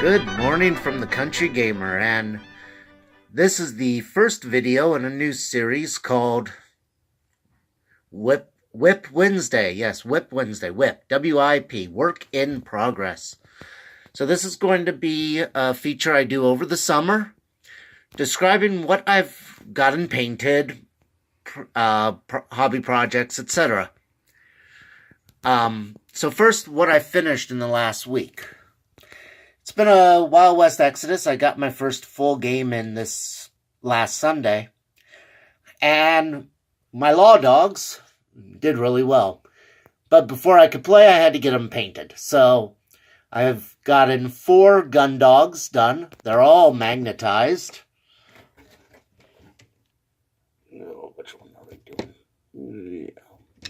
Good morning from the Country Gamer, and this is the first video in a new series called WIP Wednesday. Yes, WIP Wednesday. WIP, W-I-P, Work in Progress. So this is going to be a feature I do over the summer, describing what I've gotten painted, hobby projects, etc. So first, what I finished in the last week. It's been a Wild West exodus. I got my first full game in this last Sunday. And my law dogs did really well. But before I could play, I had to get them painted. So I've gotten 4 gun dogs done. They're all magnetized. Oh, which one are we doing? Yeah.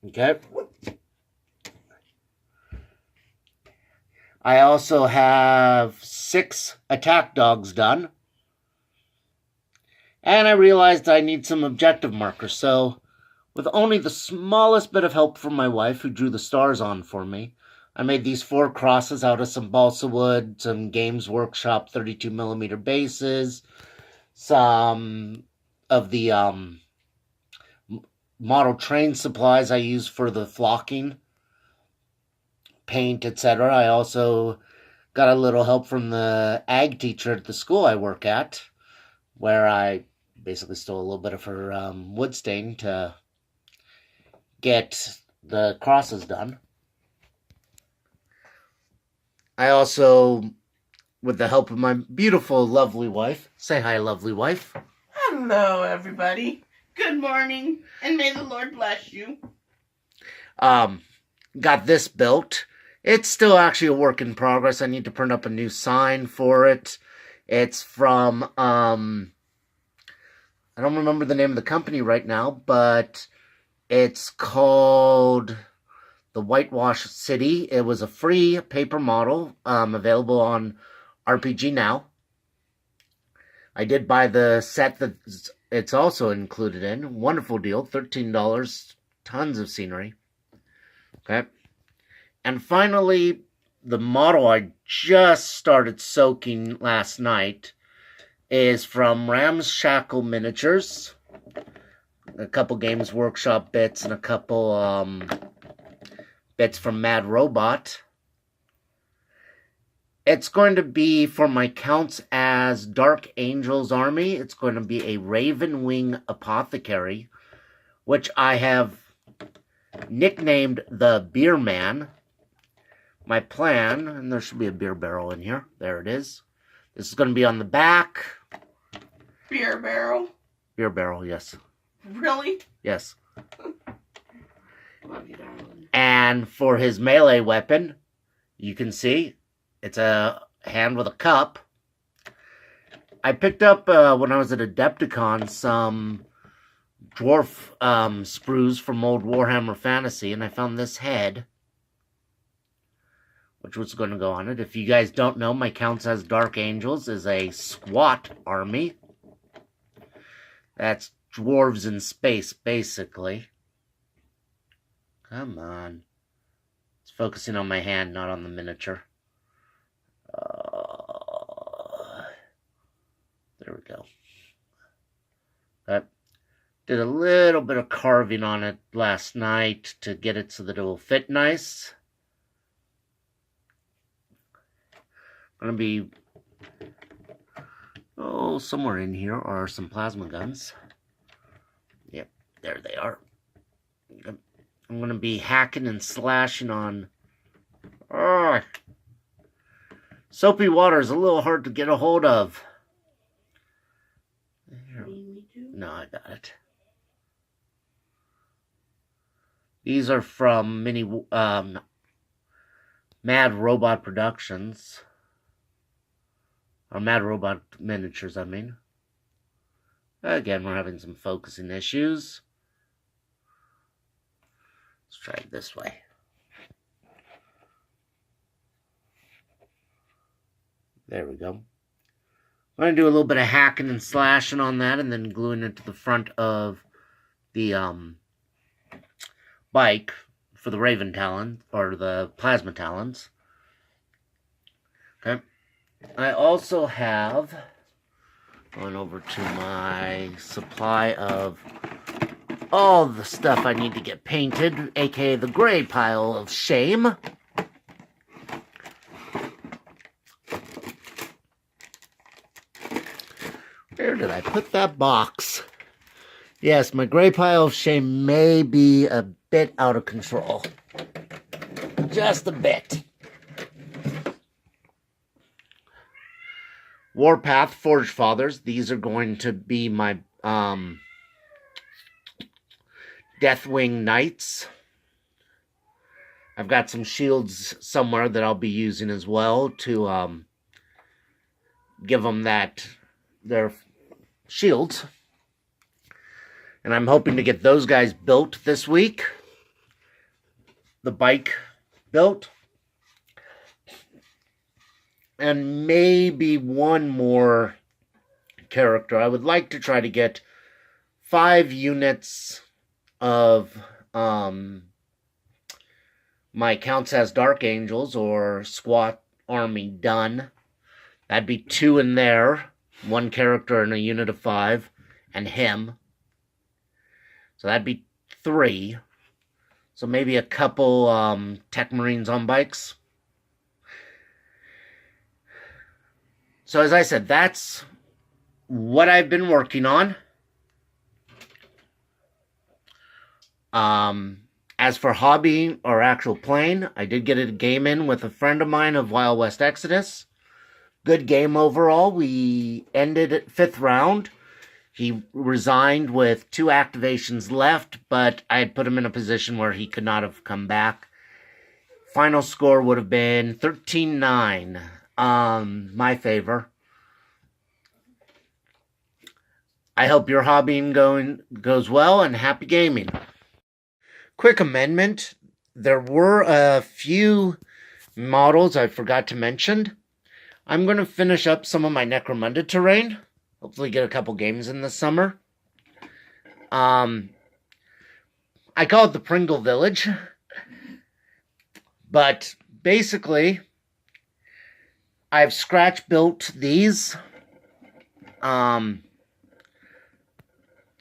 Okay. I also have 6 attack dogs done. And I realized I need some objective markers, so with only the smallest bit of help from my wife, who drew the stars on for me, I made these 4 crosses out of some balsa wood, some Games Workshop 32mm bases, some of the model train supplies I use for the flocking, paint, etc. I also got a little help from the ag teacher at the school I work at, where I basically stole a little bit of her wood stain to get the crosses done. I also, with the help of my beautiful, lovely wife, say hi, lovely wife. Hello, everybody. Good morning, and may the Lord bless you. Got this built. It's still actually a work in progress. I need to print up a new sign for it. It's from, I don't remember the name of the company right now, but it's called the Whitewash City. It was a free paper model, available on RPG Now. I did buy the set that it's also included in. Wonderful deal, $13, tons of scenery. Okay. And finally, the model I just started soaking last night is from Ramshackle Miniatures. A couple Games Workshop bits and a couple bits from Mad Robot. It's going to be, for my counts as Dark Angel's Army, it's going to be a Raven Wing Apothecary, which I have nicknamed the Beer Man. My plan, and there should be a beer barrel in here. There it is. This is going to be on the back. Beer barrel? Beer barrel, yes. Really? Yes. Love you, darling. And for his melee weapon, you can see, it's a hand with a cup. I picked up, when I was at Adepticon, some dwarf sprues from old Warhammer Fantasy, and I found this head, which was going to go on it. If you guys don't know, my counts as Dark Angels is a SWAT army. That's dwarves in space, basically. Come on. It's focusing on my hand, not on the miniature. There we go. Okay. Did a little bit of carving on it last night to get it so that it will fit nice. Going to be, somewhere in here are some plasma guns. Yep, there they are. I'm going to be hacking and slashing on. Soapy water is a little hard to get a hold of. No, I got it. These are from Mad Robot Productions. Or Mad Robot Miniatures, I mean. Again, we're having some focusing issues. Let's try it this way. There we go. I'm going to do a little bit of hacking and slashing on that, and then gluing it to the front of the bike for the Raven Talon, or the Plasma Talons. Okay. I also have gone over to my supply of all the stuff I need to get painted, aka the gray pile of shame. Where did I put that box? Yes, my gray pile of shame may be a bit out of control. Just a bit. Warpath Forge Fathers. These are going to be my Deathwing Knights. I've got some shields somewhere that I'll be using as well to give them their shields. And I'm hoping to get those guys built this week. The bike built. And maybe one more character. I would like to try to get 5 units of my Counts as Dark Angels or SWAT army done. That'd be 2 in there. 1 character and a unit of 5. And him. So that'd be 3. So maybe a couple Tech Marines on bikes. So as I said, that's what I've been working on. As for hobby or actual playing, I did get a game in with a friend of mine of Wild West Exodus. Good game overall. We ended at 5th round. He resigned with 2 activations left, but I had put him in a position where he could not have come back. Final score would have been 13-9. My favor. I hope your hobbying goes well, and happy gaming. Quick amendment. There were a few models I forgot to mention. I'm going to finish up some of my Necromunda terrain. Hopefully get a couple games in this summer. I call it the Pringle Village. But basically, I've scratch built these. I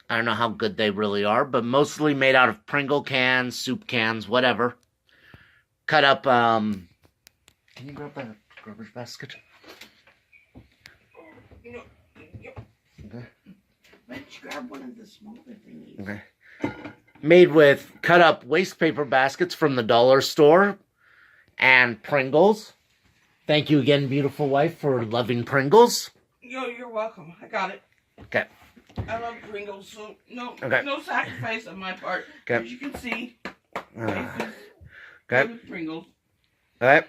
don't know how good they really are, but mostly made out of Pringle cans, soup cans, whatever. Cut up, can you grab that garbage basket? No. Okay. Why don't you grab one of the smaller thingies? Okay. Made with cut up waste paper baskets from the dollar store and Pringles. Thank you again, beautiful wife, for loving Pringles. You're welcome. I got it. Okay. I love Pringles, so Okay. no sacrifice on my part. Okay. As you can see, Okay. with Pringles. Alright.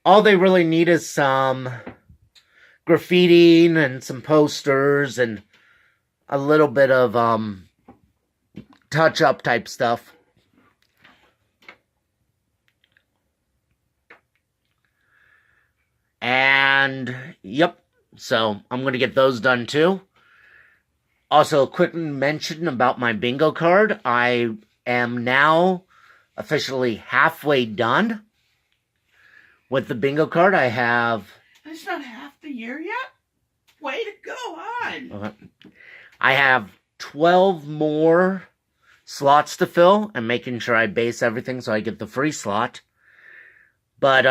All they really need is some graffitiing and some posters and a little bit of touch-up type stuff. And, yep. So, I'm going to get those done too. Also, a quick mention about my bingo card. I am now officially halfway done with the bingo card. I have... It's not half the year yet? Way to go on! Okay. I have 12 more slots to fill. I'm making sure I base everything so I get the free slot. But,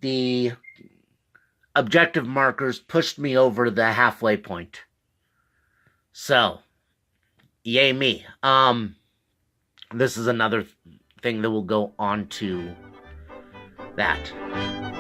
the objective markers pushed me over the halfway point. So, yay me. This is another thing that will go on to that.